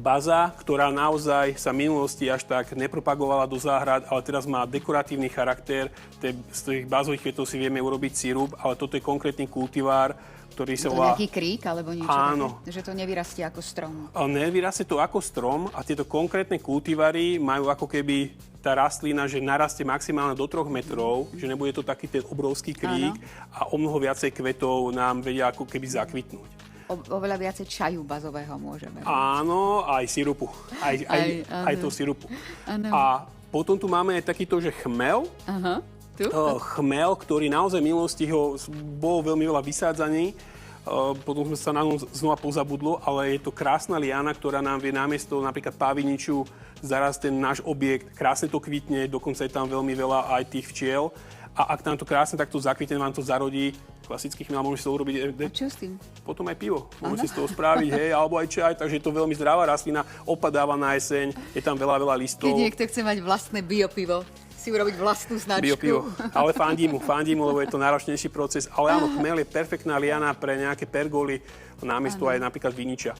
baza, ktorá naozaj sa v minulosti až tak nepropagovala do záhrad, ale teraz má dekoratívny charakter. Z tých bázových kvetov si vieme urobiť sirup, ale toto je konkrétny kultivár, ktorý sa volá... nejaký krík alebo niečo Áno. také? Že to nevyrastie ako strom? Nevyrastie to ako strom a tieto konkrétne kultivary majú ako keby tá rastlina, že narastie maximálne do 3 metrov, že nebude to taký ten obrovský krík a o mnoho viacej kvetov nám vedia ako keby zakvitnúť. Oveľa viacej čaju bazového môžeme. Áno, aj sirupu. Aj to sirupu. Áno. A potom tu máme aj takýto, že chmel. Aha. Tu? Chmel, ktorý naozaj v minulosti bolo veľmi veľa vysádzaní. Potom sme sa na ňom znova pozabudlo, ale je to krásna liana, ktorá nám vie namiesto napríklad páviniču zaraz ten náš objekt. Krásne to kvitne, dokonca je tam veľmi veľa aj tých včiel. A ak nám to krásne takto zakvitne, vám to zarodí. Klasický chmel, môžeš si to urobiť. A čo s tým? Potom aj pivo. Môžeš si z toho spraviť, hej, alebo aj čaj, takže je to veľmi zdravá rastlina, opadáva na jeseň, je tam veľa listov. Keď niekto chce mať vlastné biopivo, si urobiť vlastnú značku. Biopivo. Ale fandím mu, lebo je to náročnejší proces. Ale áno, chmel je perfektná liana pre nejaké pergoly, namiesto aj napríklad viniča.